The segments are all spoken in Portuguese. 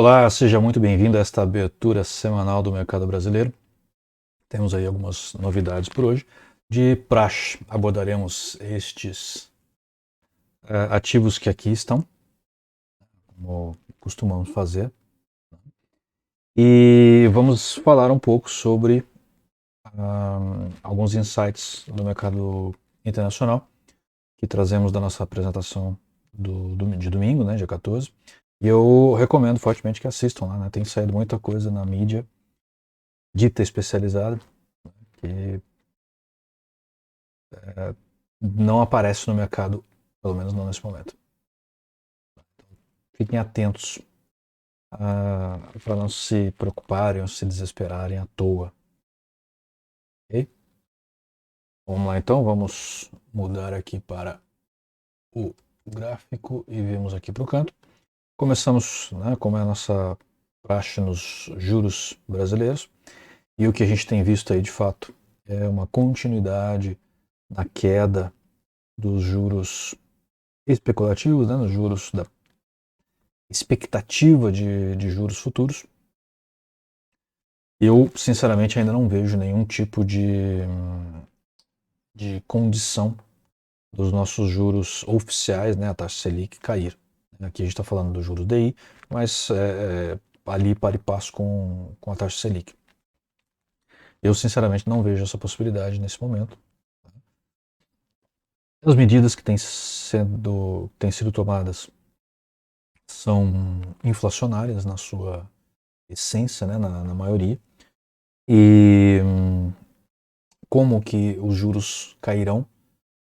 Olá, seja muito bem-vindo a esta abertura semanal do mercado brasileiro. Temos aí algumas novidades por hoje. De praxe, abordaremos estes ativos que aqui estão, como costumamos fazer. E vamos falar um pouco sobre alguns insights do mercado internacional que trazemos da nossa apresentação de domingo, né, dia 14. E eu recomendo fortemente que assistam lá, né? Tem saído muita coisa na mídia dita especializada que não aparece no mercado, pelo menos não nesse momento. Fiquem atentos para não se preocuparem ou se desesperarem à toa. Ok? Vamos lá então, vamos mudar aqui para o gráfico e vemos aqui para o canto. Começamos, né, como é a nossa praxe nos juros brasileiros, e o que a gente tem visto aí de fato é uma continuidade na queda dos juros especulativos, né, nos juros da expectativa de juros futuros. Eu, sinceramente, ainda não vejo nenhum tipo de condição dos nossos juros oficiais, né, a taxa Selic, cair. Aqui a gente está falando do juros DI, mas ali para e passo com a taxa Selic. Eu, sinceramente, não vejo essa possibilidade nesse momento. As medidas que têm sido tomadas são inflacionárias na sua essência, né, na maioria. E como que os juros cairão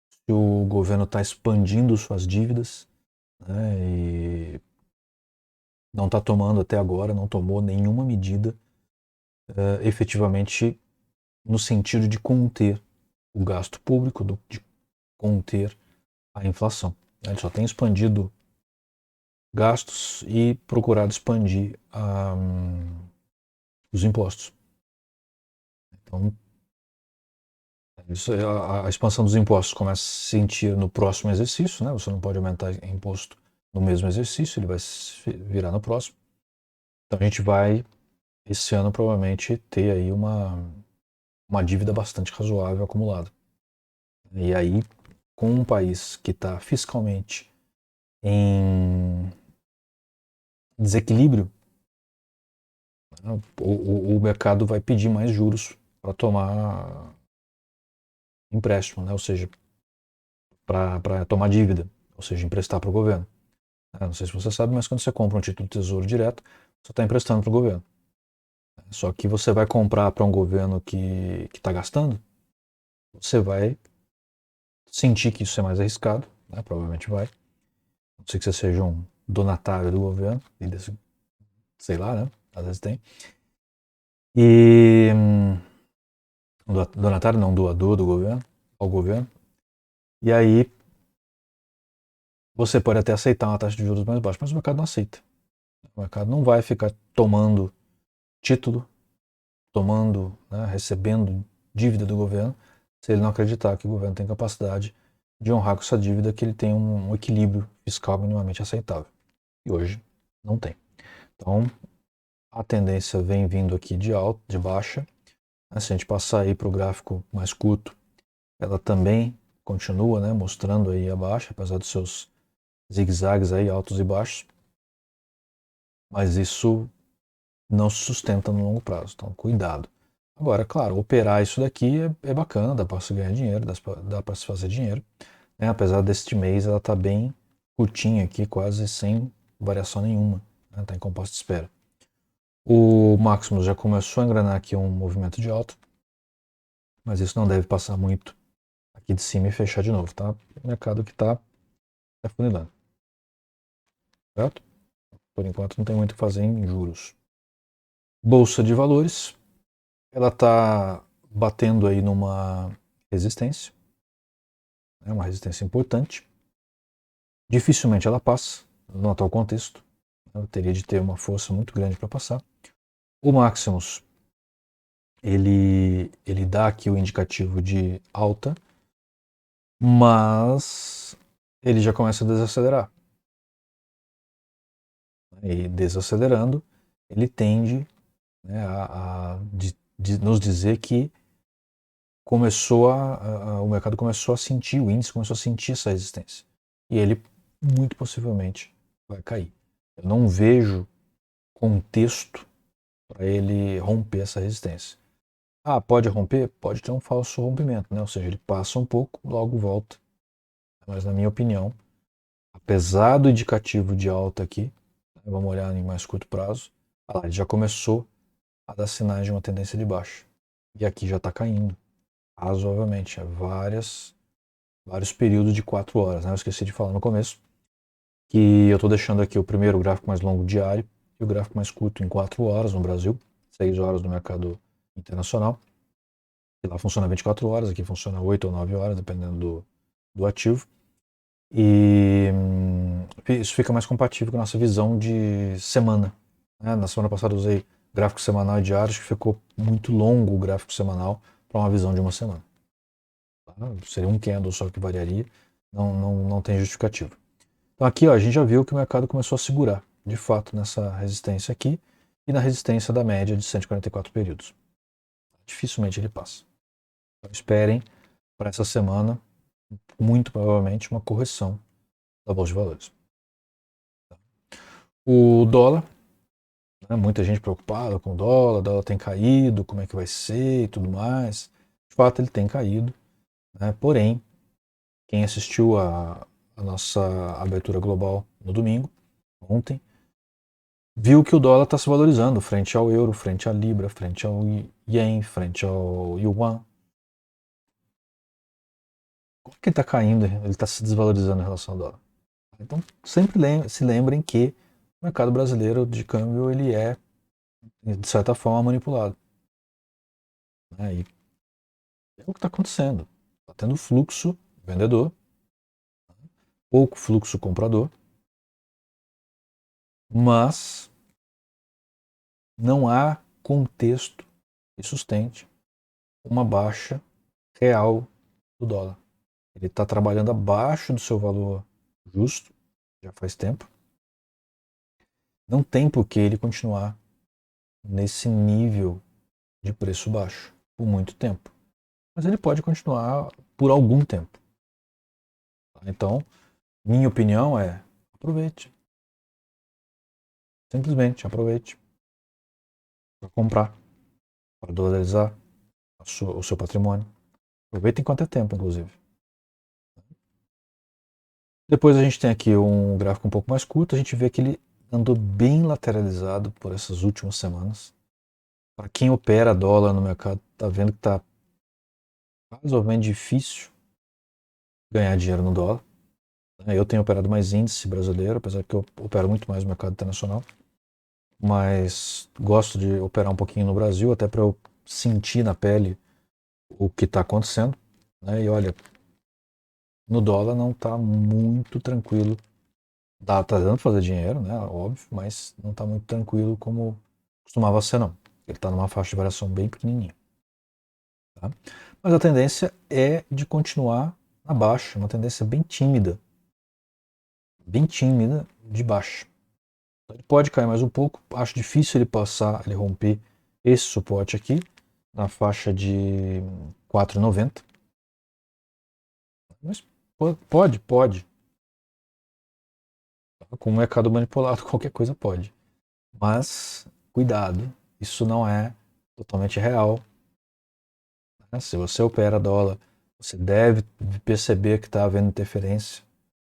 se o governo está expandindo suas dívidas, né, e não está tomando até agora, não tomou nenhuma medida efetivamente no sentido de conter o gasto público, de conter a inflação. Ele só tem expandido gastos e procurado expandir os impostos. Então, a expansão dos impostos começa a se sentir no próximo exercício, né? Você não pode aumentar imposto no mesmo exercício, ele vai se virar no próximo. Então a gente vai, esse ano, provavelmente ter aí uma dívida bastante razoável acumulada. E aí, com um país que está fiscalmente em desequilíbrio, né, o mercado vai pedir mais juros para tomar empréstimo, né? Ou seja, para tomar dívida, ou seja, emprestar para o governo. Não sei se você sabe, mas quando você compra um título de tesouro direto, você está emprestando para o governo. Só que você vai comprar para um governo que está gastando, você vai sentir que isso é mais arriscado, né? Provavelmente vai. Não sei que você seja um donatário do governo, e desse, sei lá, né? Às vezes tem. E donatário não, doador do governo, ao governo. E aí você pode até aceitar uma taxa de juros mais baixa, mas o mercado não aceita. O mercado não vai ficar tomando título, né, recebendo dívida do governo, se ele não acreditar que o governo tem capacidade de honrar com essa dívida, que ele tem um equilíbrio fiscal minimamente aceitável. E hoje não tem. Então, a tendência vem vindo aqui de alta, de baixa. Se a gente passar aí para o gráfico mais curto, ela também continua, né, mostrando aí a baixa, apesar dos seus zigue-zagues aí, altos e baixos. Mas isso não se sustenta no longo prazo, então cuidado. Agora, claro, operar isso daqui é bacana, dá para se ganhar dinheiro, dá para se fazer dinheiro. Né? Apesar deste mês ela tá bem curtinha aqui, quase sem variação nenhuma. Né? Tá em compasso de espera. O Maximus já começou a engrenar aqui um movimento de alta, mas isso não deve passar muito aqui de cima e fechar de novo, tá? O mercado que está afunilando, certo? Por enquanto não tem muito o que fazer em juros. Bolsa de valores, ela está batendo aí numa resistência, né? Uma resistência importante. Dificilmente ela passa no atual contexto. Ela teria de ter uma força muito grande para passar. O Maximus, ele dá aqui o indicativo de alta, mas ele já começa a desacelerar. E desacelerando, ele tende, né, de nos dizer que o mercado começou a sentir, o índice começou a sentir essa resistência. E ele, muito possivelmente, vai cair. Eu não vejo contexto para ele romper essa resistência. Ah, pode romper? Pode ter um falso rompimento, né? Ou seja, ele passa um pouco, logo volta. Mas, na minha opinião, apesar do indicativo de alta aqui, né, vamos olhar em mais curto prazo, ele já começou a dar sinais de uma tendência de baixa. E aqui já está caindo, razoavelmente, vários períodos de 4 horas. Né? Eu esqueci de falar no começo que eu estou deixando aqui o primeiro gráfico mais longo diário e o gráfico mais curto em 4 horas no Brasil, 6 horas no mercado internacional. E lá funciona 24 horas, aqui funciona 8 ou 9 horas, dependendo do ativo. E isso fica mais compatível com a nossa visão de semana. Né? Na semana passada eu usei gráfico semanal e diário, acho que ficou muito longo o gráfico semanal para uma visão de uma semana. Tá? Seria um candle só que variaria, não tem justificativa. Então aqui ó, a gente já viu que o mercado começou a segurar, de fato, nessa resistência aqui e na resistência da média de 144 períodos. Dificilmente ele passa. Então esperem para essa semana, muito provavelmente, uma correção da Bolsa de Valores. O dólar, né, muita gente preocupada com o dólar tem caído, como é que vai ser e tudo mais. De fato, ele tem caído, né? Porém, quem assistiu a nossa abertura global no domingo, ontem, viu que o dólar está se valorizando frente ao euro, frente à libra, frente ao ien, frente ao yuan. Como que ele está caindo? Ele está se desvalorizando em relação ao dólar. Então, sempre se lembrem que o mercado brasileiro de câmbio ele é, de certa forma, manipulado. Né? E é o que está acontecendo. Está tendo fluxo vendedor, pouco fluxo comprador, mas não há contexto que sustente uma baixa real do dólar. Ele está trabalhando abaixo do seu valor justo, já faz tempo. Não tem por que ele continuar nesse nível de preço baixo por muito tempo. Mas ele pode continuar por algum tempo. Então, minha opinião é: aproveite. Simplesmente aproveite para comprar, para dolarizar o seu patrimônio. Aproveita enquanto é tempo, inclusive. Depois a gente tem aqui um gráfico um pouco mais curto, a gente vê que ele andou bem lateralizado por essas últimas semanas. Para quem opera dólar no mercado, está vendo que está razoavelmente difícil ganhar dinheiro no dólar. Eu tenho operado mais índice brasileiro, apesar que eu opero muito mais no mercado internacional. Mas gosto de operar um pouquinho no Brasil, até para eu sentir na pele o que está acontecendo. Né? E olha, no dólar não está muito tranquilo. Tá dando para fazer dinheiro, né? Óbvio, mas não está muito tranquilo como costumava ser, não. Ele está numa faixa de variação bem pequenininha. Tá? Mas a tendência é de continuar na baixa, uma tendência bem tímida de baixa. Ele pode cair mais um pouco, acho difícil ele romper esse suporte aqui, na faixa de 4,90. Mas pode. Com o mercado manipulado, qualquer coisa pode. Mas, cuidado, isso não é totalmente real. Né? Se você opera dólar, você deve perceber que está havendo interferência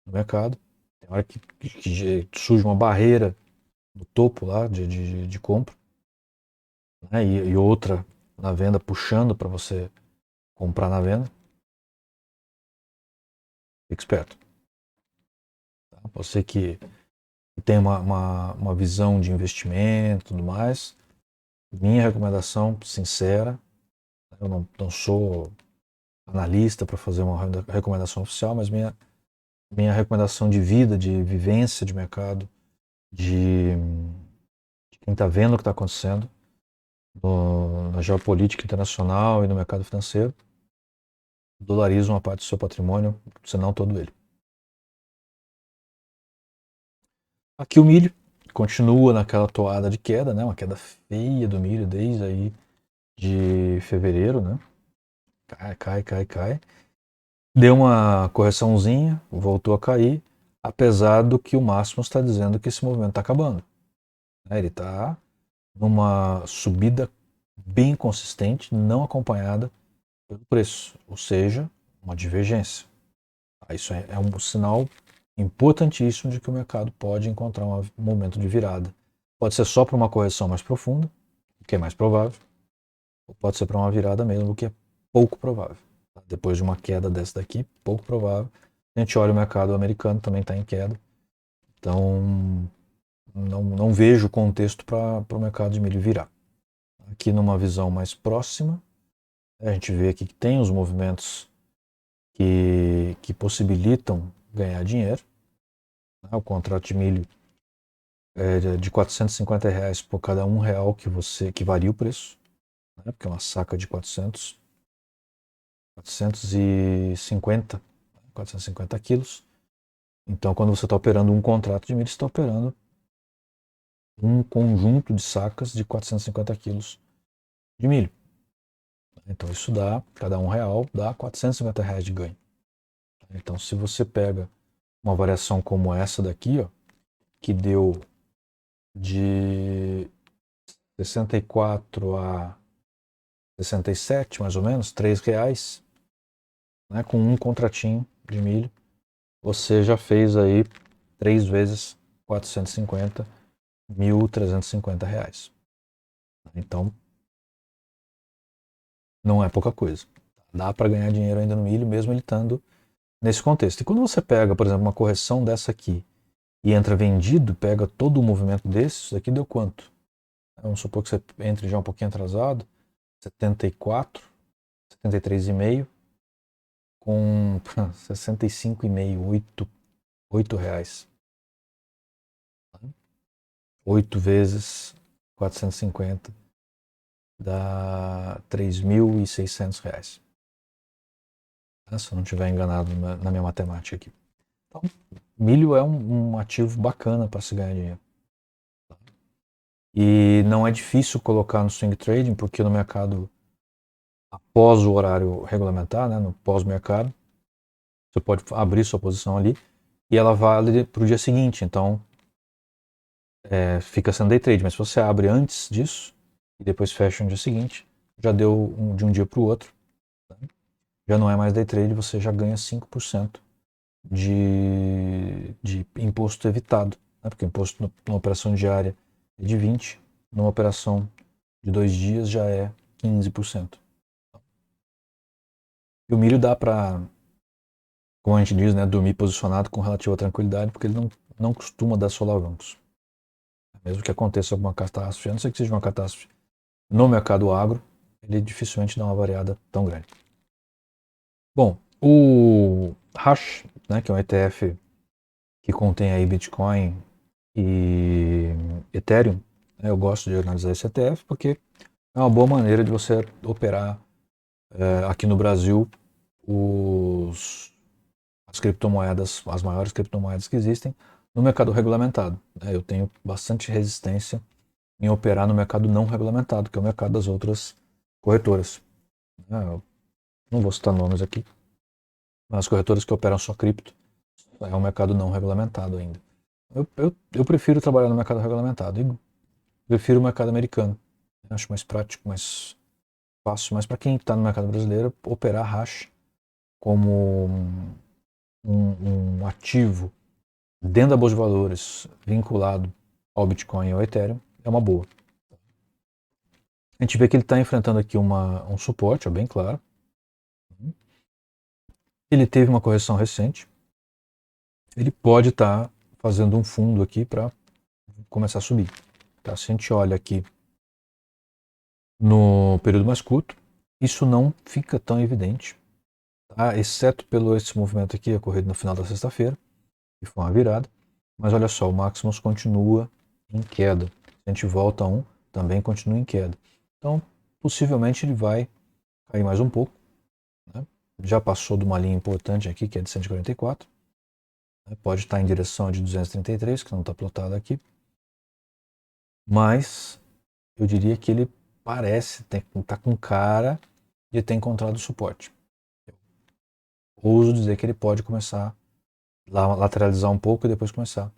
no mercado. Tem hora que surge uma barreira no topo lá de compra, né? E outra na venda puxando para você comprar na venda. Fique esperto. Tá? Você que tem uma visão de investimento e tudo mais, minha recomendação sincera, eu não sou analista para fazer uma recomendação oficial, mas minha recomendação de vida, de vivência de mercado, de quem está vendo o que está acontecendo na geopolítica internacional e no mercado financeiro, dolariza uma parte do seu patrimônio, se não todo ele. Aqui o milho continua naquela toada de queda, né? Uma queda feia do milho desde aí de fevereiro, né? Cai. Deu uma correçãozinha, voltou a cair, apesar do que o Máximo está dizendo que esse movimento está acabando. Ele está numa subida bem consistente, não acompanhada pelo preço, ou seja, uma divergência. Isso é um sinal importantíssimo de que o mercado pode encontrar um momento de virada. Pode ser só para uma correção mais profunda, o que é mais provável, ou pode ser para uma virada mesmo, o que é pouco provável. Depois de uma queda dessa daqui, pouco provável. A gente olha o mercado americano, também está em queda. Então, não vejo contexto para o mercado de milho virar. Aqui numa visão mais próxima, a gente vê aqui que tem os movimentos que possibilitam ganhar dinheiro. O contrato de milho é de R$450 por cada R$1 que varia o preço, né? Porque é uma saca de 450 quilos. Então, quando você está operando um contrato de milho, você está operando um conjunto de sacas de 450 quilos de milho. Então, isso dá, cada R$1 dá R$450 de ganho. Então, se você pega uma variação como essa daqui, ó, que deu de 64 a 67, mais ou menos, R$3, né, com um contratinho de milho, você já fez aí 3 vezes 450, R$1.350. Então, não é pouca coisa. Dá para ganhar dinheiro ainda no milho, mesmo ele estando nesse contexto. E quando você pega, por exemplo, uma correção dessa aqui e entra vendido, pega todo o movimento desse, isso daqui deu quanto? Vamos supor que você entre já um pouquinho atrasado, 74, 73,5, com 65,5, R$8. 8 vezes 450 dá R$3.600. Se eu não estiver enganado na minha matemática aqui. Então, milho é um ativo bacana para se ganhar dinheiro. E não é difícil colocar no swing trading, porque no mercado, após o horário regulamentar, né, no pós-mercado, você pode abrir sua posição ali e ela vale para o dia seguinte. Então, fica sendo day trade. Mas se você abre antes disso e depois fecha no dia seguinte, já deu de um dia para o outro. Tá? Já não é mais day trade, você já ganha 5% de imposto evitado. Né? Porque o imposto numa operação diária é de 20%, numa operação de 2 dias já é 15%. E o milho dá para, como a gente diz, né, dormir posicionado com relativa tranquilidade, porque ele não costuma dar solavancos. Mesmo que aconteça alguma catástrofe, a não ser que seja uma catástrofe no mercado agro, ele dificilmente dá uma variada tão grande. Bom, o Hash, né, que é um ETF que contém aí Bitcoin e Ethereum, né, eu gosto de analisar esse ETF porque é uma boa maneira de você operar aqui no Brasil as criptomoedas, as maiores criptomoedas que existem no mercado regulamentado. Eu tenho bastante resistência em operar no mercado não regulamentado, que é o mercado das outras corretoras. Eu não vou citar nomes aqui, mas as corretoras que operam só cripto é um mercado não regulamentado ainda. Eu prefiro trabalhar no mercado regulamentado e prefiro o mercado americano. Eu acho mais prático, mais fácil, mas para quem está no mercado brasileiro, operar hash como um ativo dentro da bolsa de valores vinculado ao Bitcoin e ao Ethereum é uma boa. A gente vê que ele está enfrentando aqui um suporte, é bem claro. Ele teve uma correção recente. Ele pode estar fazendo um fundo aqui para começar a subir. Tá? Se a gente olha aqui no período mais curto, isso não fica tão evidente, tá? Exceto pelo esse movimento aqui ocorrido no final da sexta-feira, que foi uma virada. Mas olha só, o Maximus continua em queda. Se a gente volta a 1, também continua em queda. Então, possivelmente ele vai cair mais um pouco. Né? Já passou de uma linha importante aqui, que é de 144. Pode estar em direção de 233, que não está plotada aqui. Mas eu diria que ele parece estar com cara de ter encontrado suporte. Ouso dizer que ele pode começar a lateralizar um pouco e depois começar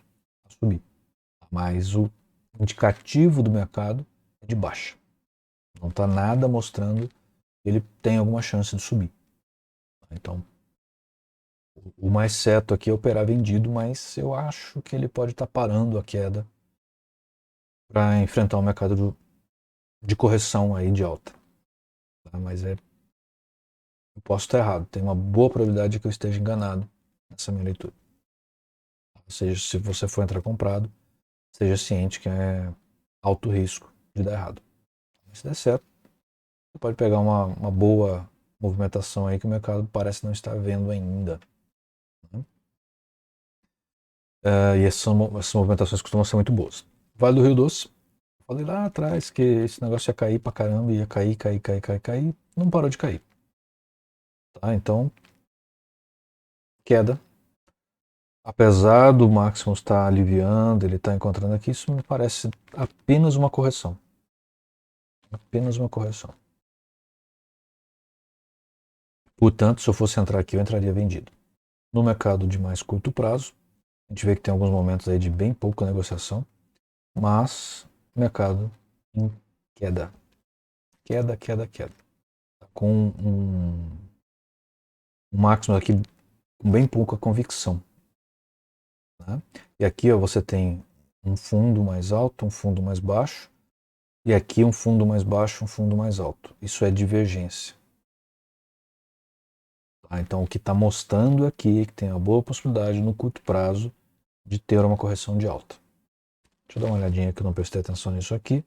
a subir. Mas o indicativo do mercado é de baixa. Não está nada mostrando que ele tem alguma chance de subir. Então, o mais certo aqui é operar vendido, mas eu acho que ele pode estar parando a queda para enfrentar um mercado de correção aí de alta. Tá? Mas eu posso estar errado. Tem uma boa probabilidade de que eu esteja enganado nessa minha leitura. Ou seja, se você for entrar comprado, esteja ciente que é alto risco de dar errado. Mas se der certo, você pode pegar uma boa movimentação aí que o mercado parece não estar vendo ainda. Né? E essas movimentações costumam ser muito boas. Vale do Rio Doce. Falei lá atrás que esse negócio ia cair pra caramba, ia cair, cair. Não parou de cair. Tá? Então, queda. Apesar do Maximus estar aliviando, ele está encontrando aqui, isso me parece apenas uma correção. Apenas uma correção. Portanto, se eu fosse entrar aqui, eu entraria vendido. No mercado de mais curto prazo, a gente vê que tem alguns momentos aí de bem pouca negociação, mas mercado em queda. Queda. Com um Maximus aqui com bem pouca convicção. Né? E aqui ó, você tem um fundo mais alto, um fundo mais baixo, e aqui um fundo mais baixo, um fundo mais alto. Isso é divergência. Tá? Então o que está mostrando aqui é que tem a boa possibilidade no curto prazo de ter uma correção de alta. Deixa eu dar uma olhadinha que eu não prestei atenção nisso aqui.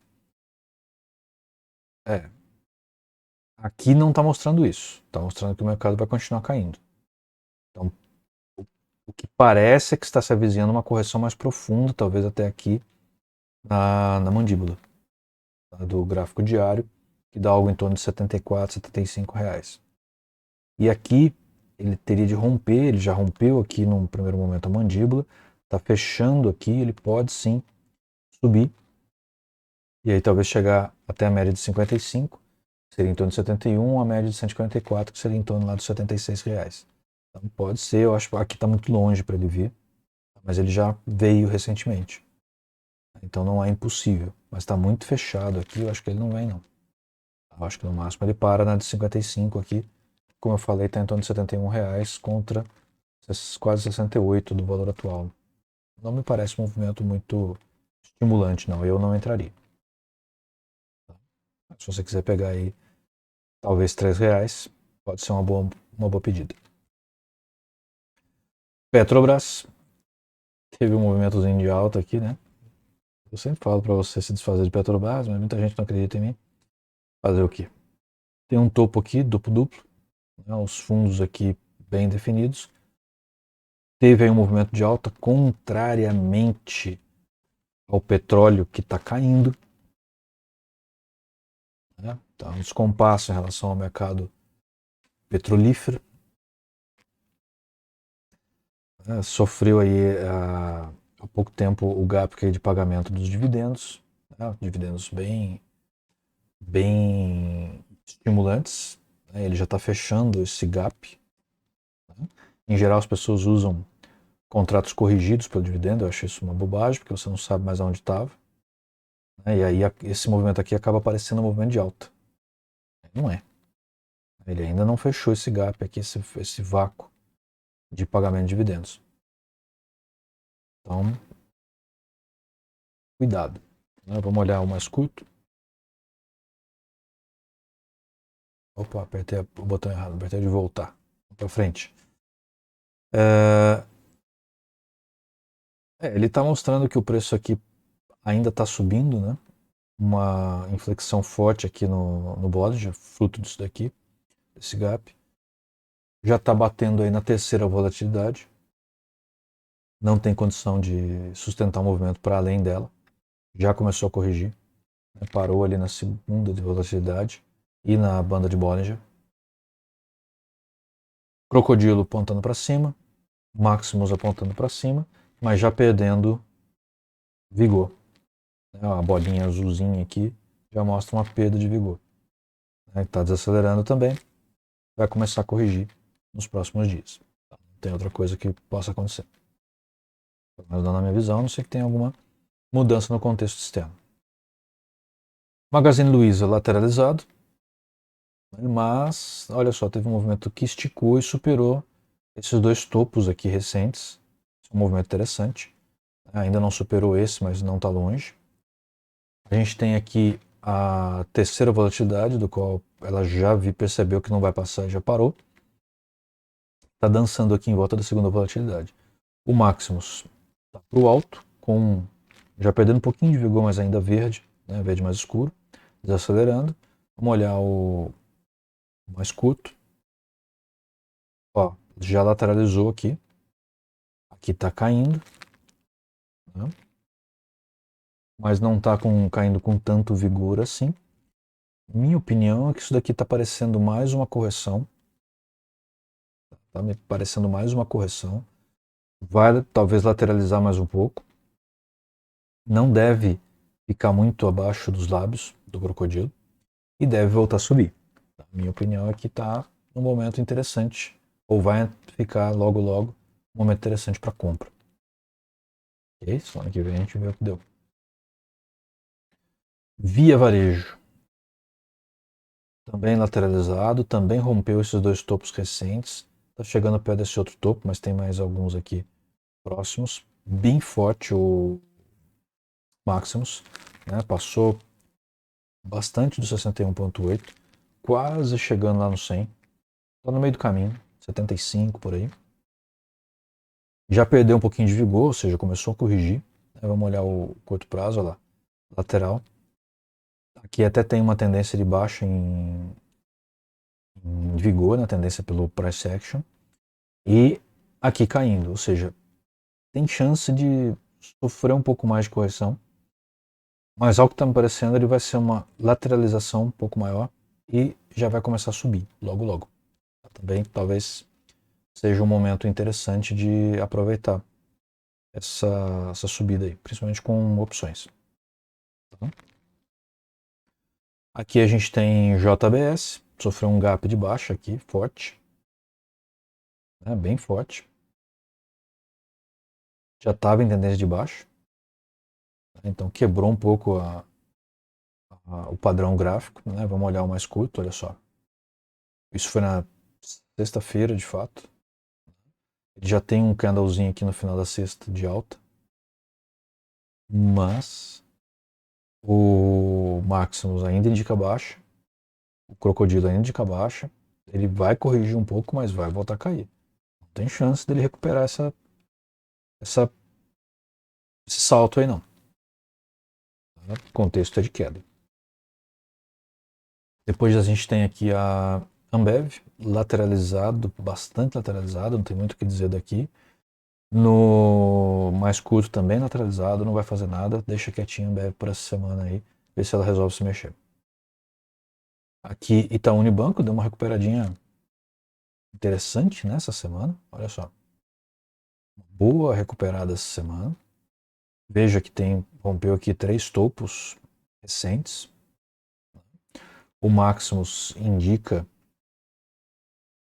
Aqui não está mostrando isso. Está mostrando que o mercado vai continuar caindo. Então, o que parece é que está se avizinhando uma correção mais profunda, talvez até aqui na mandíbula, tá? Do gráfico diário, que dá algo em torno de 74, 75 reais. E aqui ele teria de romper, ele já rompeu aqui num primeiro momento a mandíbula, está fechando aqui, ele pode sim subir, e aí talvez chegar até a média de 55, que seria em torno de 71, a média de 144, que seria em torno lá dos 76 reais. Então pode ser, eu acho que aqui está muito longe para ele vir, mas ele já veio recentemente. Então não é impossível, mas está muito fechado aqui, eu acho que ele não vem não. Eu acho que no máximo ele para na de 55 aqui, como eu falei, está em torno de 71 reais contra quase 68 do valor atual. Não me parece um movimento muito estimulante, não. Eu não entraria. Se você quiser pegar aí talvez 3 reais, pode ser uma boa pedida. Petrobras teve um movimentozinho de alta aqui, né? Eu sempre falo para você se desfazer de Petrobras, mas muita gente não acredita em mim. Fazer o quê? Tem um topo aqui, duplo, né? Os fundos aqui bem definidos. Teve aí um movimento de alta contrariamente ao petróleo que está caindo. Né? Tá um descompasso em relação ao mercado petrolífero. Né? Sofreu aí há pouco tempo o gap de pagamento dos dividendos. Né? Dividendos bem estimulantes. Né? Ele já está fechando esse gap. Né? Em geral, as pessoas usam contratos corrigidos pelo dividendo. Eu acho isso uma bobagem, porque você não sabe mais aonde estava. Né? E aí esse movimento aqui acaba parecendo um movimento de alta. Não é. Ele ainda não fechou esse gap aqui, esse vácuo de pagamento de dividendos. Então, cuidado. Né? Vamos olhar o mais curto. Opa, apertei o botão errado, apertei de voltar para frente. Ele está mostrando que o preço aqui ainda está subindo, né? Uma inflexão forte aqui no Bollinger, fruto disso daqui, esse gap. Já está batendo aí na terceira volatilidade. Não tem condição de sustentar o movimento para além dela. Já começou a corrigir. Né? Parou ali na segunda de volatilidade e na banda de Bollinger. Crocodilo apontando para cima, Maximus apontando para cima, mas já perdendo vigor. A bolinha azulzinha aqui já mostra uma perda de vigor. Está desacelerando também, vai começar a corrigir nos próximos dias. Não tem outra coisa que possa acontecer. Mas na minha visão, a não sei que tenha alguma mudança no contexto externo. Magazine Luiza lateralizado, mas olha só, teve um movimento que esticou e superou esses dois topos aqui recentes. É um movimento interessante. Ainda não superou esse, mas não está longe. A gente tem aqui a terceira volatilidade, do qual ela já percebeu que não vai passar e já parou. Está dançando aqui em volta da segunda volatilidade. O Maximus está para o alto, já perdendo um pouquinho de vigor, mas ainda verde, né, verde mais escuro, desacelerando. Vamos olhar o mais curto. Ó, já lateralizou aqui. Aqui está caindo, né, mas não está caindo com tanto vigor assim. Minha opinião é que isso daqui está parecendo mais uma correção. Está me parecendo mais uma correção. Vai talvez lateralizar mais um pouco. Não deve ficar muito abaixo dos lábios do crocodilo e deve voltar a subir. A minha opinião é que está num momento interessante, ou vai ficar logo logo um momento interessante para compra. Ok? Semana que vem a gente vê o que deu. Via Varejo. Também lateralizado, também rompeu esses dois topos recentes. Está chegando perto desse outro topo, mas tem mais alguns aqui próximos. Bem forte o Maximus, né? Passou bastante do 61,8, quase chegando lá no 100. Está no meio do caminho, 75 por aí. Já perdeu um pouquinho de vigor, ou seja, começou a corrigir. Vamos olhar o curto prazo, olha lá, lateral. Aqui até tem uma tendência de baixa em vigor, na tendência pelo price action. E aqui caindo, ou seja, tem chance de sofrer um pouco mais de correção. Mas ao que está me parecendo, ele vai ser uma lateralização um pouco maior e já vai começar a subir logo logo. Também talvez seja um momento interessante de aproveitar essa subida aí, principalmente com opções. Tá? Aqui a gente tem JBS, sofreu um gap de baixa aqui, forte, né, bem forte. Já estava em tendência de baixa, então quebrou um pouco o padrão gráfico. Né? Vamos olhar o mais curto, olha só. Isso foi na sexta-feira, de fato. Ele já tem um candlezinho aqui no final da sexta de alta. Mas o Maximus ainda indica baixa. O Crocodilo ainda indica baixa. Ele vai corrigir um pouco, mas vai voltar a cair. Não tem chance dele recuperar esse salto aí, não. O contexto é de queda. Depois a gente tem aqui a Ambev, lateralizado, bastante lateralizado, não tem muito o que dizer daqui. No mais curto também lateralizado, não vai fazer nada, deixa quietinho a Ambev por essa semana aí, ver se ela resolve se mexer. Aqui Itaú Unibanco deu uma recuperadinha interessante nessa semana, olha só. Boa recuperada essa semana. Veja que rompeu aqui 3 topos recentes. O Maximus indica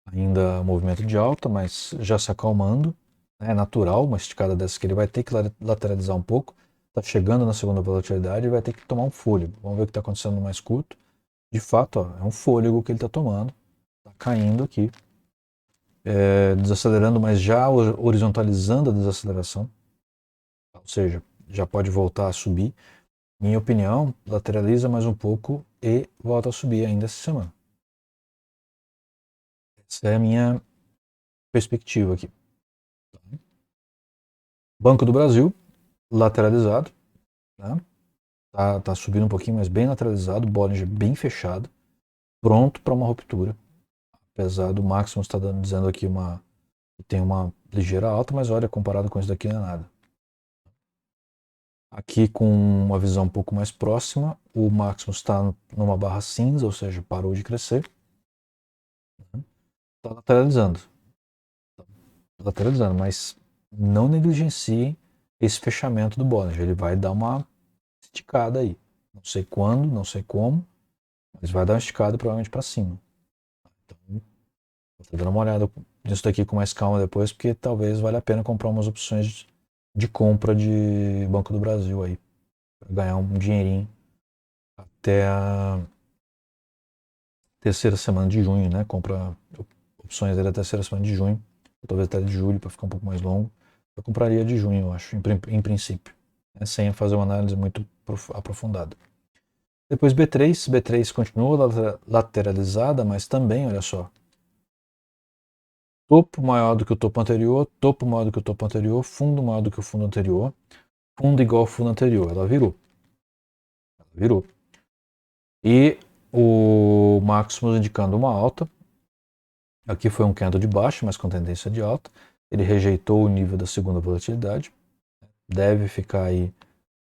ainda movimento de alta, mas já se acalmando. É natural uma esticada dessa que ele vai ter que lateralizar um pouco. Está chegando na segunda volatilidade e vai ter que tomar um fôlego. Vamos ver o que está acontecendo no mais curto. De fato, ó, é um fôlego que ele está tomando. Está caindo aqui. Desacelerando, mas já horizontalizando a desaceleração. Ou seja, já pode voltar a subir. Minha opinião, lateraliza mais um pouco e volta a subir ainda essa semana. Essa é a minha perspectiva aqui. Banco do Brasil, lateralizado. Né? Tá subindo um pouquinho, mas bem lateralizado. Bollinger bem fechado. Pronto para uma ruptura. Apesar do Maximus estar dizendo aqui que tem uma ligeira alta, mas olha, comparado com isso daqui não é nada. Aqui com uma visão um pouco mais próxima, o Maximus está numa barra cinza, ou seja, parou de crescer. Está lateralizando. Lateralizando, mas não negligenciem esse fechamento do Bollinger. Ele vai dar uma esticada aí. Não sei quando, não sei como, mas vai dar uma esticada provavelmente para cima. Então, vou dar uma olhada nisso daqui com mais calma depois, porque talvez valha a pena comprar umas opções de compra de Banco do Brasil aí, para ganhar um dinheirinho até a terceira semana de junho, né? Compra opções aí da terceira semana de junho, ou talvez até de julho, para ficar um pouco mais longo. Eu compraria de junho, eu acho, em princípio, né? Sem fazer uma análise muito aprofundada. Depois B3 continua lateralizada, mas também, olha só, topo maior do que o topo anterior, topo maior do que o topo anterior, fundo maior do que o fundo anterior, fundo igual ao fundo anterior. Ela virou. Ela virou. E o Maximus indicando uma alta. Aqui foi um candle de baixa, mas com tendência de alta. Ele rejeitou o nível da segunda volatilidade. Deve ficar aí,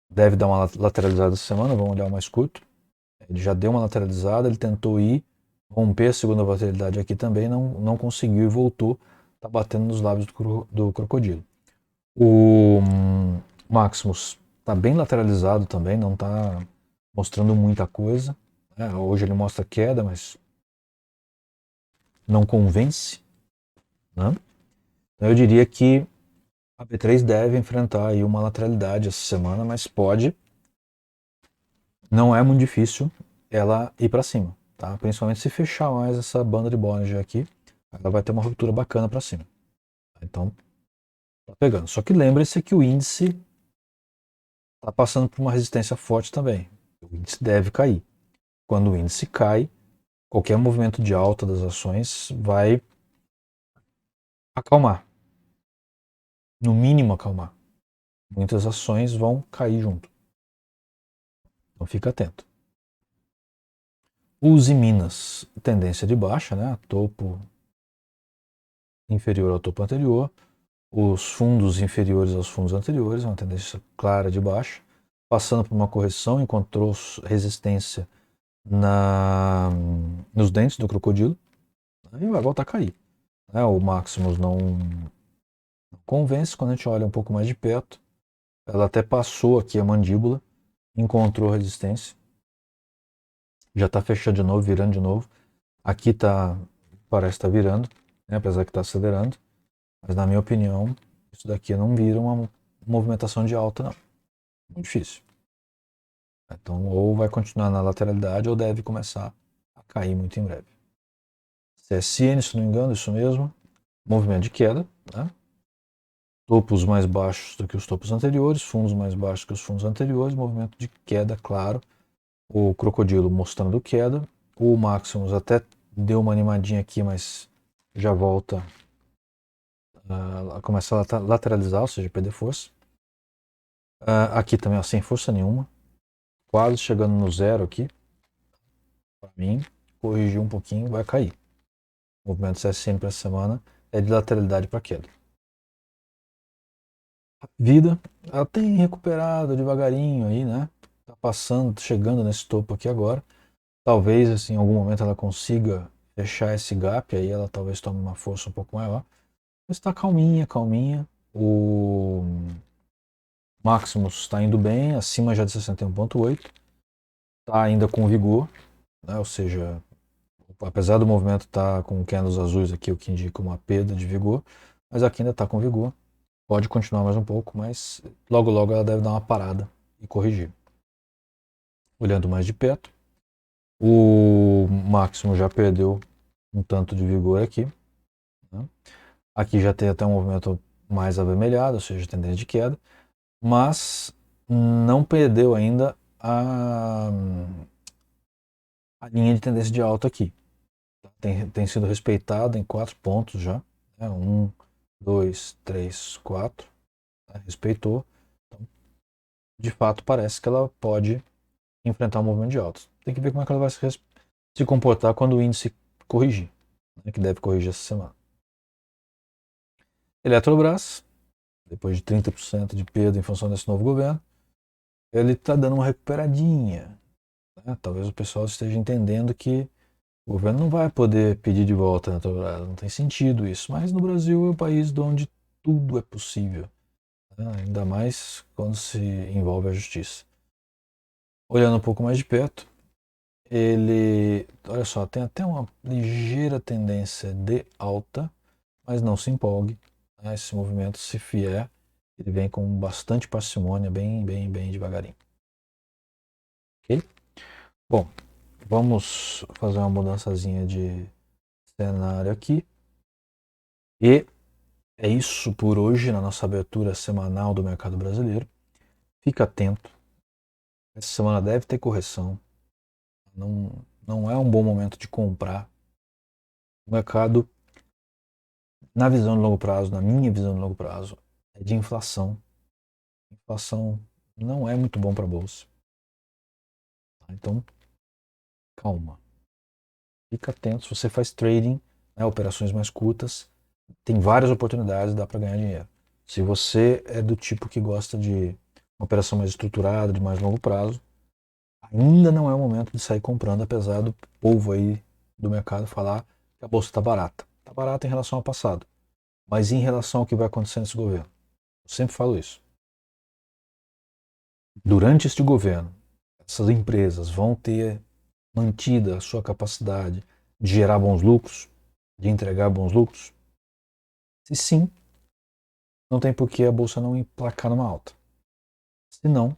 deve dar uma lateralizada essa semana, vamos olhar o mais curto. Ele já deu uma lateralizada, ele tentou ir, romper a segunda volatilidade aqui também, não conseguiu e voltou. Está batendo nos lábios do crocodilo. O Maximus está bem lateralizado também, não está mostrando muita coisa. Né? Hoje ele mostra queda, mas não convence. Né? Então eu diria que a B3 deve enfrentar aí uma lateralidade essa semana, mas pode, não é muito difícil ela ir para cima, tá? Principalmente se fechar mais essa banda de Bollinger aqui, ela vai ter uma ruptura bacana para cima. Então, tá pegando. Só que lembre-se que o índice está passando por uma resistência forte também. O índice deve cair. Quando o índice cai, qualquer movimento de alta das ações vai acalmar. No mínimo acalmar. Muitas ações vão cair junto. Então fica atento. Use Minas, tendência de baixa, né? Topo inferior ao topo anterior. Os fundos inferiores aos fundos anteriores, uma tendência clara de baixa. Passando por uma correção, encontrou resistência nos dentes do crocodilo. E vai voltar a cair. O Maximus não convence quando a gente olha um pouco mais de perto. Ela até passou aqui a mandíbula, encontrou resistência. Já está fechando de novo, virando de novo. Aqui parece estar virando, né, apesar que está acelerando. Mas na minha opinião, isso daqui não vira uma movimentação de alta, não. Muito difícil. Então, ou vai continuar na lateralidade ou deve começar a cair muito em breve. CSN, se não me engano, isso mesmo. Movimento de queda, né? Topos mais baixos do que os topos anteriores, fundos mais baixos que os fundos anteriores, movimento de queda, claro. O crocodilo mostrando queda. O Maximus até deu uma animadinha aqui, mas já volta a começar a lateralizar, ou seja, perder força. Aqui também, ó, sem força nenhuma. Quase chegando no zero aqui. Para mim, corrigir um pouquinho, vai cair. O movimento CSN para essa semana é de lateralidade para queda. A vida, ela tem recuperado devagarinho aí, né? Tá passando, chegando nesse topo aqui agora. Talvez, assim, em algum momento ela consiga fechar esse gap, aí ela talvez tome uma força um pouco maior. Mas está calminha, calminha. O Maximus está indo bem, acima já de 61,8. Está ainda com vigor, né? Ou seja, apesar do movimento estar com candles azuis aqui, o que indica uma perda de vigor, mas aqui ainda está com vigor. Pode continuar mais um pouco, mas logo logo ela deve dar uma parada e corrigir. Olhando mais de perto, o Máximo já perdeu um tanto de vigor aqui. Né? Aqui já tem até um movimento mais avermelhado, ou seja, tendência de queda, mas não perdeu ainda a linha de tendência de alta aqui. Tem sido respeitada em 4 pontos já. Né? 1, 2, 3, 4. Respeitou. Então, de fato, parece que ela pode enfrentar um movimento de alta. Tem que ver como é que ela vai se comportar quando o índice corrigir, né? Que deve corrigir essa semana. Eletrobras, depois de 30% de perda em função desse novo governo, ele está dando uma recuperadinha. Né? Talvez o pessoal esteja entendendo que o governo não vai poder pedir de volta a Eletrobras, não tem sentido isso. Mas no Brasil é o país onde tudo é possível, né? Ainda mais quando se envolve a justiça. olhando um pouco mais de perto, ele, olha só, tem até uma ligeira tendência de alta, mas não se empolgue, né? Esse movimento, se vier, ele vem com bastante parcimônia, bem devagarinho. Ok? Bom, vamos fazer uma mudançazinha de cenário aqui. E é isso por hoje na nossa abertura semanal do mercado brasileiro. Fica atento. Essa semana deve ter correção. Não é um bom momento de comprar. O mercado, na visão de longo prazo, na minha visão de longo prazo, é de inflação. Inflação não é muito bom para a bolsa. Então, calma. Fica atento. Se você faz trading, né, operações mais curtas, tem várias oportunidades, dá para ganhar dinheiro. Se você é do tipo que gosta de uma operação mais estruturada, de mais longo prazo, ainda não é o momento de sair comprando, apesar do povo aí do mercado falar que a bolsa está barata. Está barata em relação ao passado, mas em relação ao que vai acontecer nesse governo. Eu sempre falo isso. Durante este governo, essas empresas vão ter mantida a sua capacidade de gerar bons lucros, de entregar bons lucros? Se sim, não tem por que a bolsa não emplacar numa alta. Se não,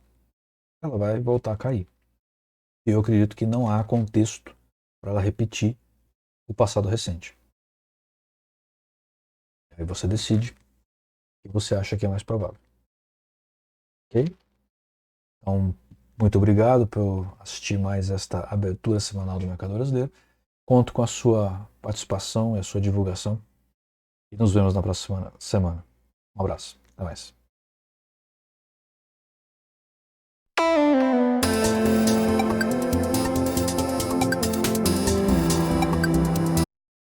ela vai voltar a cair. E eu acredito que não há contexto para ela repetir o passado recente. Aí você decide o que você acha que é mais provável. Ok? Então, muito obrigado por assistir mais esta abertura semanal do Mercado Brasileiro. Conto com a sua participação e a sua divulgação. E nos vemos na próxima semana. Um abraço. Até mais.